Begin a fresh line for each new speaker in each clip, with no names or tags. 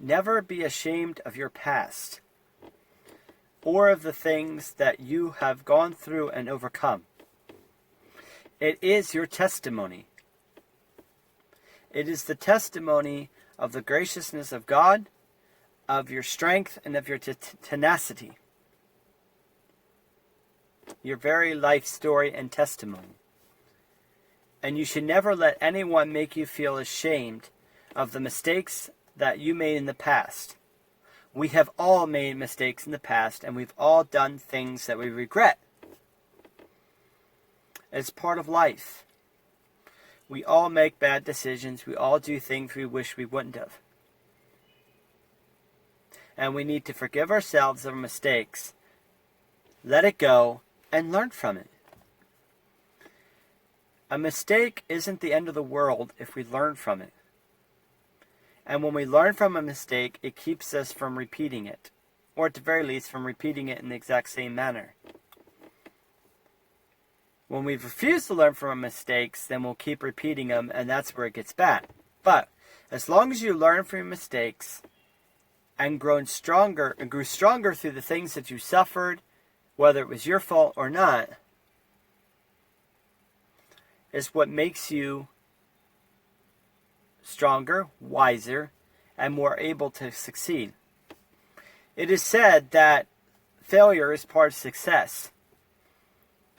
never be ashamed of your past or of the things that you have gone through and overcome. It is your testimony. It is the testimony of the graciousness of God, of your strength, and of your tenacity. Your very life story and testimony. And you should never let anyone make you feel ashamed of the mistakes that you made in the past. We have all made mistakes in the past, and we've all done things that we regret. It's part of life. We all make bad decisions. We all do things we wish we wouldn't have. And we need to forgive ourselves of our mistakes, let it go, and learn from it. A mistake isn't the end of the world if we learn from it. And when we learn from a mistake, it keeps us from repeating it. Or at the very least, from repeating it in the exact same manner. When we refuse to learn from our mistakes, then we'll keep repeating them, and that's where it gets bad. But as long as you learn from your mistakes and grew stronger through the things that you suffered, whether it was your fault or not, is what makes you stronger, wiser, and more able to succeed. It is said that failure is part of success.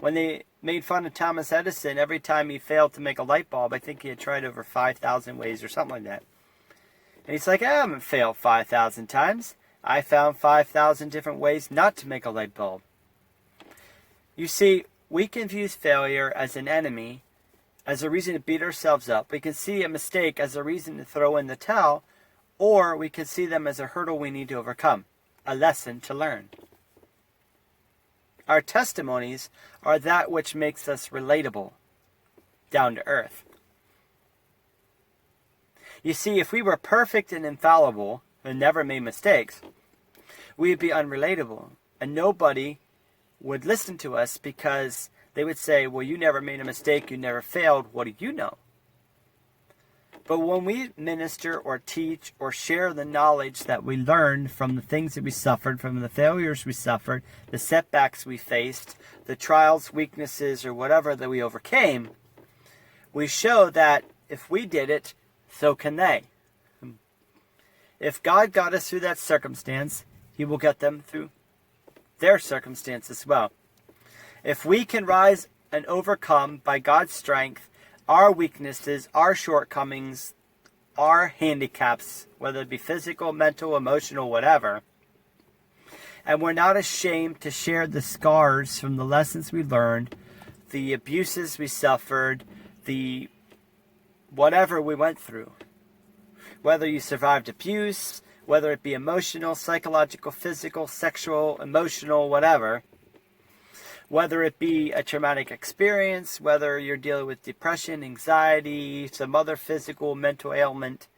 When they made fun of Thomas Edison every time he failed to make a light bulb, I think he had tried over 5,000 ways or something like that. And he's like, I haven't failed 5,000 times. I found 5,000 different ways not to make a light bulb. You see, we can view failure as an enemy, as a reason to beat ourselves up. We can see a mistake as a reason to throw in the towel, or we can see them as a hurdle we need to overcome, a lesson to learn. Our testimonies are that which makes us relatable, down to earth. You see, if we were perfect and infallible and never made mistakes, we'd be unrelatable, and nobody would listen to us because they would say, well, you never made a mistake, you never failed, what do you know? But when we minister or teach or share the knowledge that we learned from the things that we suffered, from the failures we suffered, the setbacks we faced, the trials, weaknesses, or whatever that we overcame, we show that if we did it, so can they. If God got us through that circumstance, He will get them through their circumstance as well. If we can rise and overcome by God's strength our weaknesses, our shortcomings, our handicaps, whether it be physical, mental, emotional, whatever, and we're not ashamed to share the scars from the lessons we learned, the abuses we suffered, the whatever we went through, whether you survived abuse, whether it be emotional, psychological, physical, sexual, emotional, whatever, whether it be a traumatic experience, whether you're dealing with depression, anxiety, some other physical, mental ailment,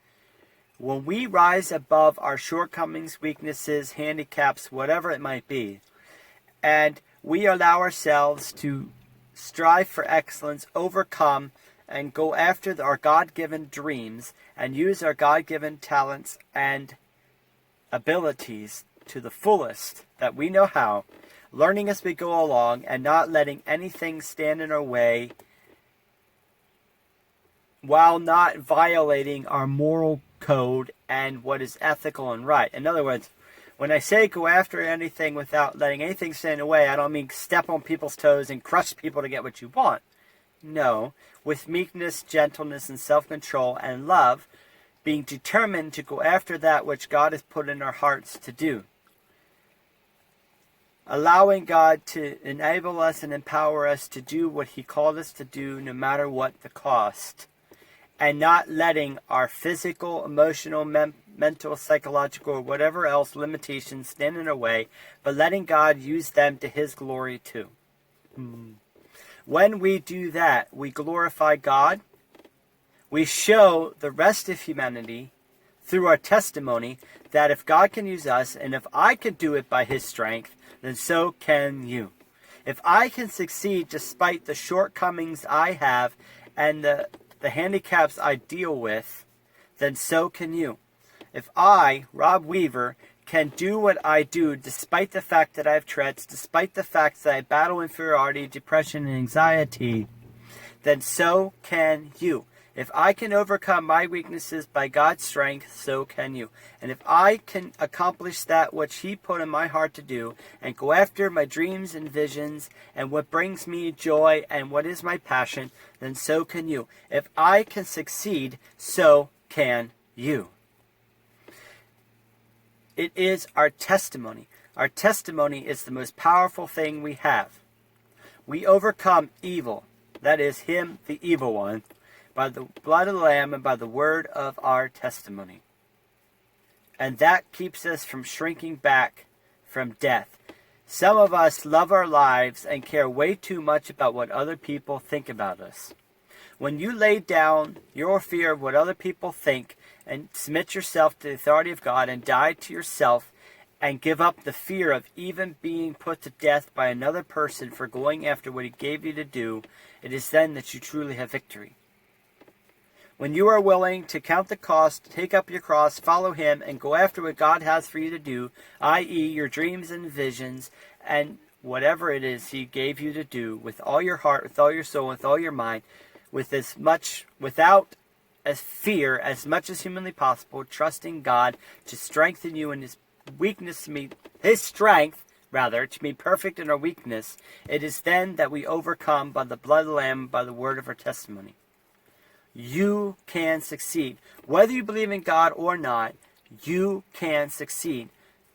when we rise above our shortcomings, weaknesses, handicaps, whatever it might be, and we allow ourselves to strive for excellence, overcome, and go after our God-given dreams, and use our God-given talents and abilities to the fullest that we know how, learning as we go along and not letting anything stand in our way while not violating our moral code and what is ethical and right. In other words, when I say go after anything without letting anything stand in the way, I don't mean step on people's toes and crush people to get what you want. No, with meekness, gentleness, and self-control and love, being determined to go after that which God has put in our hearts to do. Allowing God to enable us and empower us to do what He called us to do no matter what the cost. And not letting our physical, emotional, mental, psychological, or whatever else limitations stand in our way, but letting God use them to His glory too. When we do that, we glorify God. We show the rest of humanity through our testimony that if God can use us, and if I can do it by His strength, then so can you. If I can succeed despite the shortcomings I have and the handicaps I deal with, then so can you. If I, Rob Weaver, can do what I do despite the fact that I have Tourette's, despite the fact that I battle inferiority, depression, and anxiety, then so can you. If I can overcome my weaknesses by God's strength, so can you. And if I can accomplish that which He put in my heart to do, and go after my dreams and visions, and what brings me joy, and what is my passion, then so can you. If I can succeed, so can you. It is our testimony. Our testimony is the most powerful thing we have. We overcome evil, that is him, the evil one, by the blood of the Lamb and by the word of our testimony. And that keeps us from shrinking back from death. Some of us love our lives and care way too much about what other people think about us. When you lay down your fear of what other people think and submit yourself to the authority of God and die to yourself and give up the fear of even being put to death by another person for going after what He gave you to do, it is then that you truly have victory. When you are willing to count the cost, take up your cross, follow Him, and go after what God has for you to do, i.e. your dreams and visions, and whatever it is He gave you to do, with all your heart, with all your soul, with all your mind, without as fear, as much as humanly possible, trusting God to strengthen you in His weakness, His strength, to be perfect in our weakness. It is then that we overcome by the blood of the Lamb, by the word of our testimony. You can succeed. Whether you believe in God or not, you can succeed.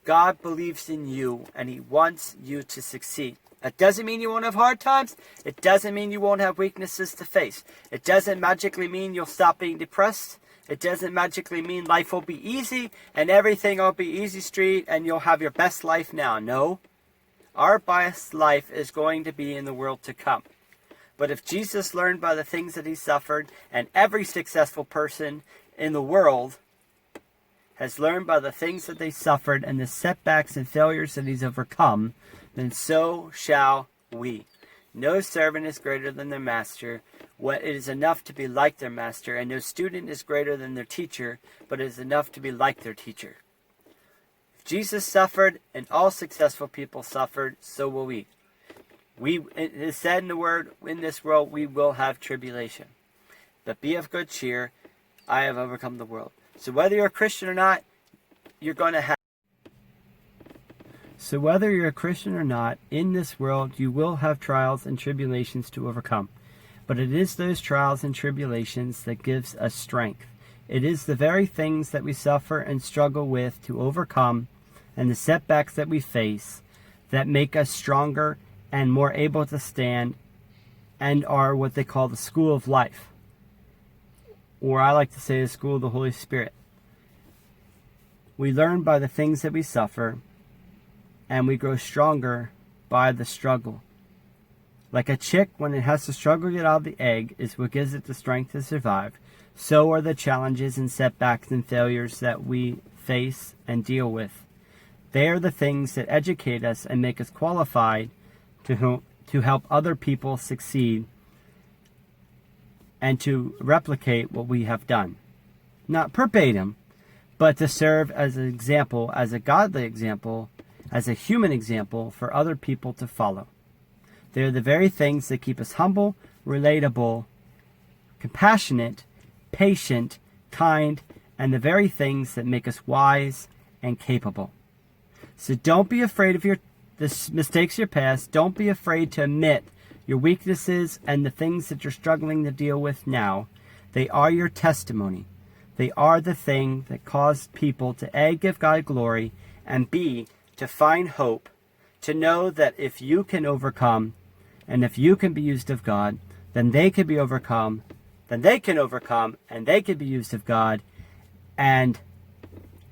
God believes in you, and He wants you to succeed. That doesn't mean you won't have hard times. It doesn't mean you won't have weaknesses to face. It doesn't magically mean you'll stop being depressed. It doesn't magically mean life will be easy and everything will be easy street and you'll have your best life now. No. Our best life is going to be in the world to come. But if Jesus learned by the things that He suffered, and every successful person in the world has learned by the things that they suffered and the setbacks and failures that He's overcome, then so shall we. No servant is greater than their master. It is enough to be like their master, and no student is greater than their teacher, but it is enough to be like their teacher. If Jesus suffered, and all successful people suffered, so will we. It is said in the Word, in this world we will have tribulation. But be of good cheer, I have overcome the world. So whether you're a Christian or not, you're going to have. So whether you're a Christian or not, in this world you will have trials and tribulations to overcome. But it is those trials and tribulations that gives us strength. It is the very things that we suffer and struggle with to overcome, and the setbacks that we face, that make us stronger and more able to stand, and are what they call the school of life. Or I like to say the school of the Holy Spirit. We learn by the things that we suffer, and we grow stronger by the struggle. Like a chick, when it has to struggle to get out of the egg, is what gives it the strength to survive. So are the challenges and setbacks and failures that we face and deal with. They are the things that educate us and make us qualified to help other people succeed and to replicate what we have done. Not verbatim, but to serve as an example, as a godly example, as a human example for other people to follow. They are the very things that keep us humble, relatable, compassionate, patient, kind, and the very things that make us wise and capable. So don't be afraid of the mistakes of your past. Don't be afraid to admit your weaknesses and the things that you're struggling to deal with now. They are your testimony. They are the thing that caused people to A, give God glory, and B, to find hope, to know that if you can overcome, and if you can be used of God, then they can be overcome, then they can overcome, and they can be used of God, and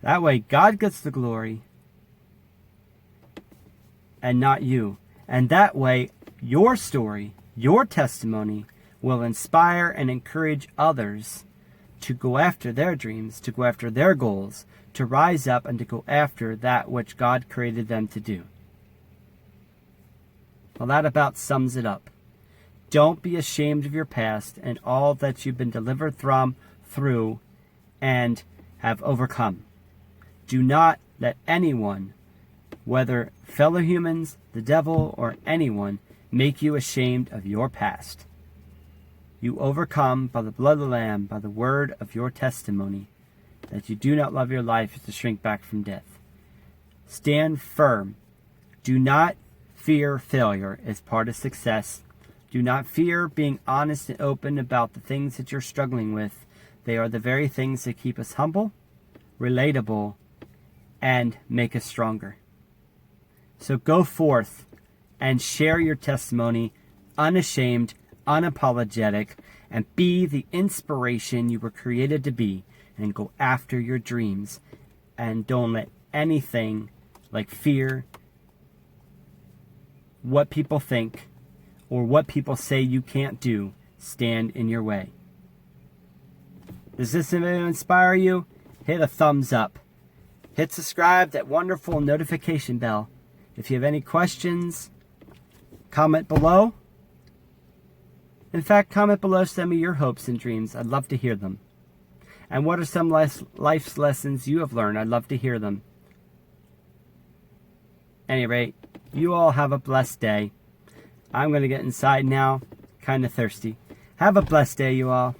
that way God gets the glory, and not you. And that way, your story, your testimony, will inspire and encourage others to go after their dreams, to go after their goals, to rise up and to go after that which God created them to do. Well, that about sums it up. Don't be ashamed of your past and all that you've been delivered from, through, and have overcome. Do not let anyone, whether fellow humans, the devil, or anyone, make you ashamed of your past. You overcome by the blood of the Lamb, by the word of your testimony, that you do not love your life to shrink back from death. Stand firm. Do not fear failure as part of success. Do not fear being honest and open about the things that you're struggling with. They are the very things that keep us humble, relatable, and make us stronger. So go forth and share your testimony, unashamed, unapologetic, and be the inspiration you were created to be, and go after your dreams. And don't let anything like fear, what people think, or what people say you can't do, stand in your way. Does this video inspire you? Hit a thumbs up. Hit subscribe, that wonderful notification bell. If you have any questions, comment below. In fact, comment below, send me your hopes and dreams. I'd love to hear them. And what are some life's lessons you have learned? I'd love to hear them. At any rate, you all have a blessed day. I'm going to get inside now. Kind of thirsty. Have a blessed day, you all.